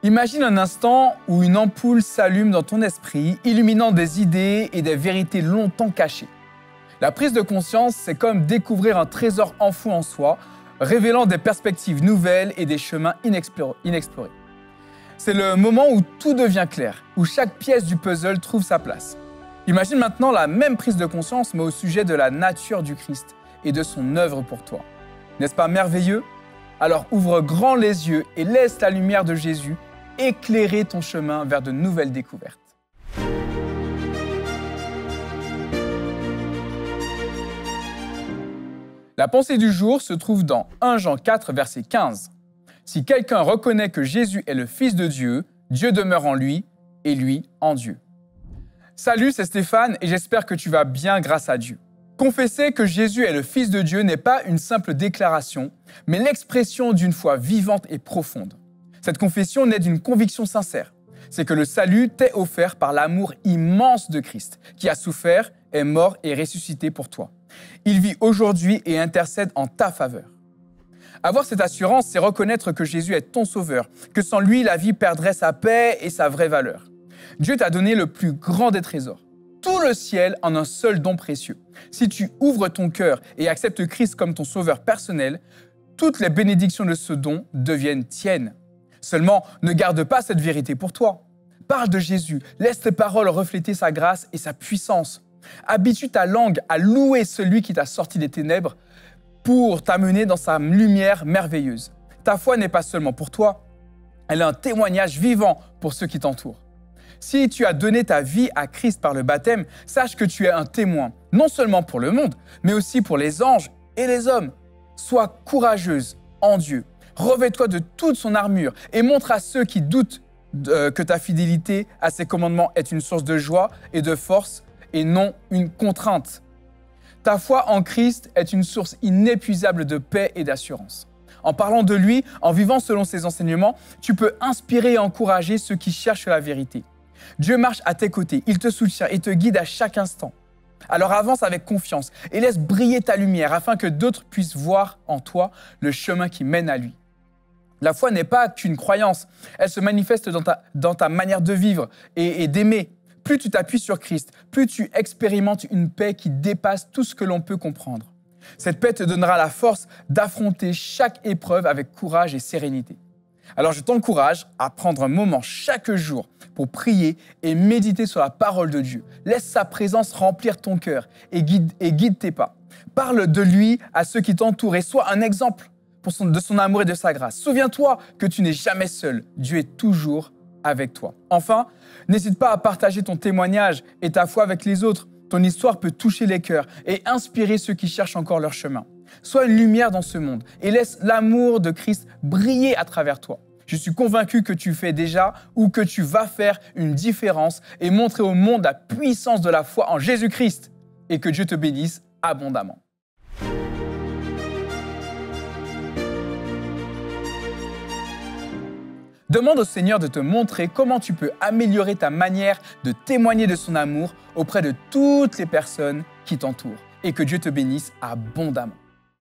Imagine un instant où une ampoule s'allume dans ton esprit, illuminant des idées et des vérités longtemps cachées. La prise de conscience, c'est comme découvrir un trésor enfoui en soi, révélant des perspectives nouvelles et des chemins inexplorés. C'est le moment où tout devient clair, où chaque pièce du puzzle trouve sa place. Imagine maintenant la même prise de conscience, mais au sujet de la nature du Christ et de son œuvre pour toi. N'est-ce pas merveilleux? Alors ouvre grand les yeux et laisse la lumière de Jésus éclairer ton chemin vers de nouvelles découvertes. La pensée du jour se trouve dans 1 Jean 4, verset 15. Si quelqu'un reconnaît que Jésus est le Fils de Dieu, Dieu demeure en lui et lui en Dieu. Salut, c'est Stéphane et j'espère que tu vas bien grâce à Dieu. Confesser que Jésus est le Fils de Dieu n'est pas une simple déclaration, mais l'expression d'une foi vivante et profonde. Cette confession naît d'une conviction sincère. C'est que le salut t'est offert par l'amour immense de Christ, qui a souffert, est mort et ressuscité pour toi. Il vit aujourd'hui et intercède en ta faveur. Avoir cette assurance, c'est reconnaître que Jésus est ton sauveur, que sans lui, la vie perdrait sa paix et sa vraie valeur. Dieu t'a donné le plus grand des trésors, tout le ciel en un seul don précieux. Si tu ouvres ton cœur et acceptes Christ comme ton sauveur personnel, toutes les bénédictions de ce don deviennent tiennes. Seulement, ne garde pas cette vérité pour toi. Parle de Jésus, laisse tes paroles refléter sa grâce et sa puissance. Habitue ta langue à louer celui qui t'a sorti des ténèbres pour t'amener dans sa lumière merveilleuse. Ta foi n'est pas seulement pour toi, elle est un témoignage vivant pour ceux qui t'entourent. Si tu as donné ta vie à Christ par le baptême, sache que tu es un témoin, non seulement pour le monde, mais aussi pour les anges et les hommes. Sois courageuse en Dieu. Revêt-toi de toute son armure et montre à ceux qui doutent que ta fidélité à ses commandements est une source de joie et de force et non une contrainte. Ta foi en Christ est une source inépuisable de paix et d'assurance. En parlant de lui, en vivant selon ses enseignements, tu peux inspirer et encourager ceux qui cherchent la vérité. Dieu marche à tes côtés, il te soutient et te guide à chaque instant. Alors avance avec confiance et laisse briller ta lumière afin que d'autres puissent voir en toi le chemin qui mène à lui. La foi n'est pas qu'une croyance, elle se manifeste dans ta manière de vivre et d'aimer. Plus tu t'appuies sur Christ, plus tu expérimentes une paix qui dépasse tout ce que l'on peut comprendre. Cette paix te donnera la force d'affronter chaque épreuve avec courage et sérénité. Alors je t'encourage à prendre un moment chaque jour pour prier et méditer sur la parole de Dieu. Laisse sa présence remplir ton cœur et guide tes pas. Parle de lui à ceux qui t'entourent et sois un exemple de son amour et de sa grâce. Souviens-toi que tu n'es jamais seul. Dieu est toujours avec toi. Enfin, n'hésite pas à partager ton témoignage et ta foi avec les autres. Ton histoire peut toucher les cœurs et inspirer ceux qui cherchent encore leur chemin. Sois une lumière dans ce monde et laisse l'amour de Christ briller à travers toi. Je suis convaincu que tu fais déjà ou que tu vas faire une différence et montrer au monde la puissance de la foi en Jésus-Christ. Et que Dieu te bénisse abondamment. Demande au Seigneur de te montrer comment tu peux améliorer ta manière de témoigner de son amour auprès de toutes les personnes qui t'entourent. Et que Dieu te bénisse abondamment.